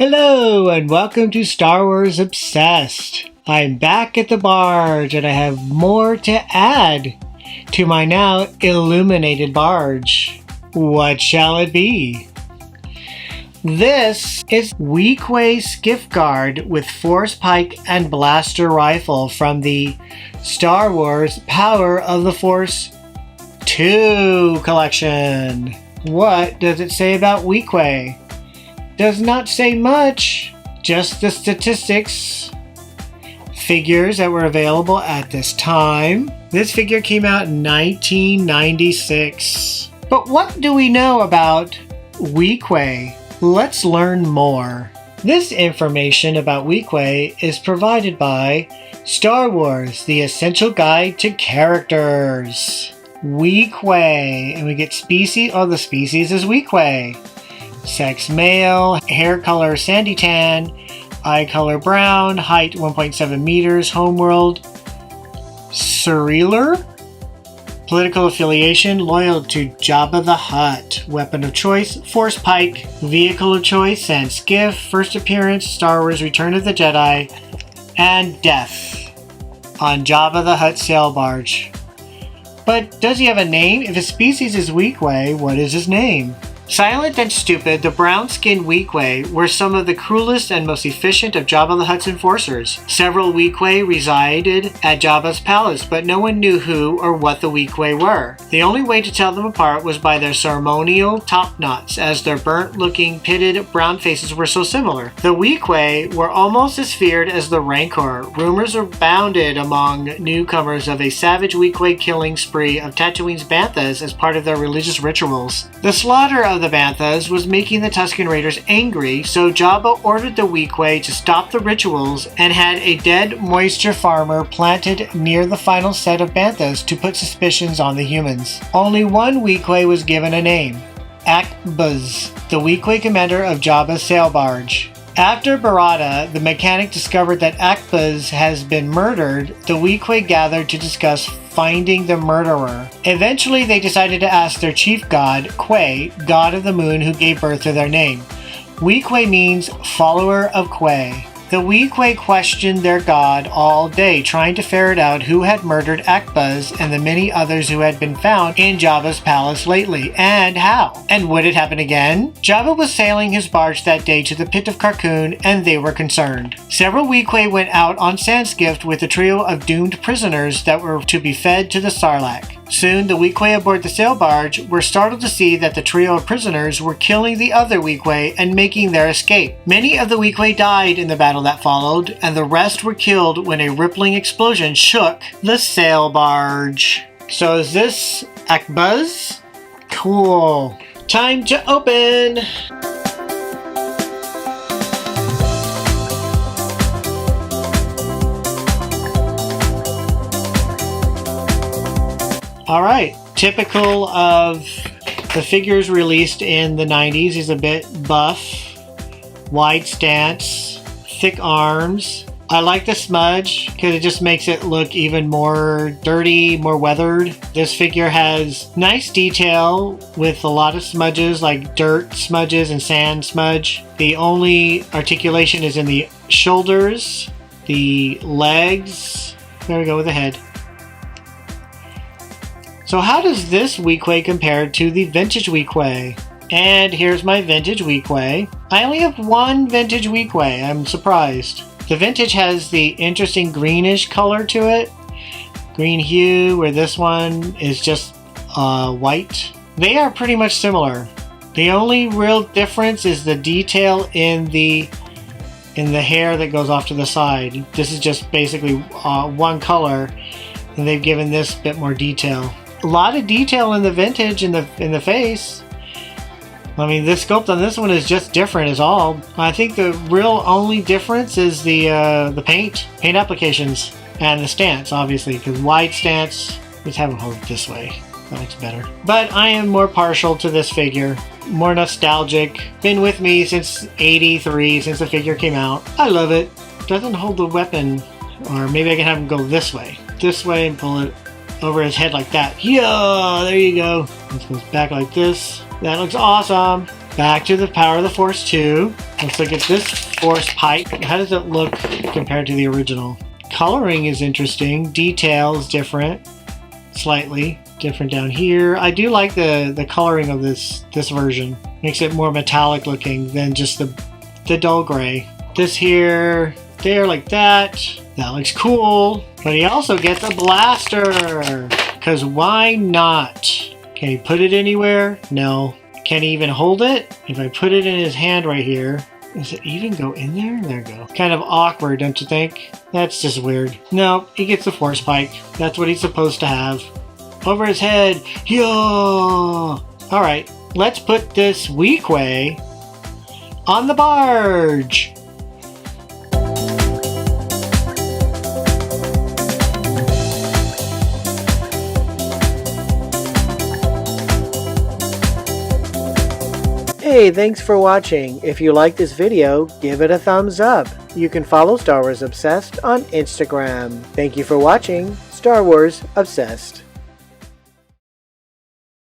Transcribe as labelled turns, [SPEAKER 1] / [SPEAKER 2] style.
[SPEAKER 1] Hello and welcome to Star Wars Obsessed. I'm back at the barge and I have more to add to my now illuminated barge. What shall it be? This is Weequay Skiff Guard with Force Pike and Blaster Rifle from the Star Wars Power of the Force 2 collection. What does it say about Weequay? Does not say much, just the statistics. Figures that were available at this time. This figure came out in 1996. But what do we know about Weequay? Let's learn more. This information about Weequay is provided by Star Wars, the Essential Guide to Characters. Weequay, and we get species. Oh, the species is Weequay. Sex male, hair color sandy tan, eye color brown, height 1.7 meters, homeworld Surrealer, political affiliation loyal to Jabba the Hutt, weapon of choice Force Pike, vehicle of choice sand skiff, first appearance Star Wars Return of the Jedi, and death on Jabba the Hutt Sail Barge. But does he have a name? If his species is Weequay, what is his name? Silent and stupid, the brown-skinned Weequay were some of the cruelest and most efficient of Jabba the Hutt's enforcers. Several Weequay resided at Jabba's palace, but no one knew who or what the Weequay were. The only way to tell them apart was by their ceremonial top-knots, as their burnt-looking, pitted brown faces were so similar. The Weequay were almost as feared as the Rancor. Rumors abounded among newcomers of a savage Weequay killing spree of Tatooine's Banthas as part of their religious rituals. The slaughter of the Banthas was making the Tusken Raiders angry, so Jabba ordered the Weequay to stop the rituals and had a dead moisture farmer planted near the final set of Banthas to put suspicions on the humans. Only one Weequay was given a name, Akbuz, the Weequay commander of Jabba's sail barge. After Barada, the mechanic discovered that Akbuz has been murdered, the Weequay gathered to discuss finding the murderer. Eventually, they decided to ask their chief god, Quay, god of the moon who gave birth to their name. Weequay means follower of Quay. The Weequay questioned their god all day, trying to ferret out who had murdered Akbuz and the many others who had been found in Jabba's palace lately, and how. And would it happen again? Jabba was sailing his barge that day to the pit of Carkoon, and they were concerned. Several Weequay went out on Sandskift with a trio of doomed prisoners that were to be fed to the Sarlacc. Soon, the Weequay aboard the sail barge were startled to see that the trio of prisoners were killing the other Weequay and making their escape. Many of the Weequay died in the battle that followed, and the rest were killed when a rippling explosion shook the sail barge. So is this Akbuz? Cool. Time to open! Alright, typical of the figures released in the 90s. He's a bit buff, wide stance, thick arms. I like the smudge because it just makes it look even more dirty, more weathered. This figure has nice detail with a lot of smudges like dirt smudges and sand smudge. The only articulation is in the shoulders, the legs. There we go with the head. So how does this Weequay compare to the vintage Weequay? And here's my vintage Weequay. I only have one vintage Weequay. I'm surprised. The vintage has the interesting greenish color to it. Green hue, where this one is just white. They are pretty much similar. The only real difference is the detail in the hair that goes off to the side. This is just basically one color, and they've given this a bit more detail. A lot of detail in the vintage in the face. I mean, the sculpt on this one is just different is all. I think the real only difference is the paint applications and the stance, obviously, because wide stance. Let's have him hold it this way. That looks better. But I am more partial to this figure. More nostalgic. Been with me since '83, since the figure came out. I love it. Doesn't hold the weapon, or maybe I can have him go this way and pull it over his head like that. Yeah, there you go. This goes back like this. That looks awesome. Back to the Power of the Force 2. Let's look at this Force Pike. How does it look compared to the original? Coloring is interesting. Details different. Slightly different down here. I do like the coloring of this version. Makes it more metallic looking than just the dull gray. This here, there, like that. That looks cool. But he also gets a blaster. Because why not? Can he put it anywhere? No. Can he even hold it? If I put it in his hand right here, does it even go in there? There we go. Kind of awkward, don't you think? That's just weird. No, he gets the Force Pike. That's what he's supposed to have. Over his head. Yo! Alright, let's put this Weequay on the barge. Hey, thanks for watching. If you like this video, give it a thumbs up. You can follow Star Wars Obsessed on Instagram. Thank you for watching Star Wars Obsessed.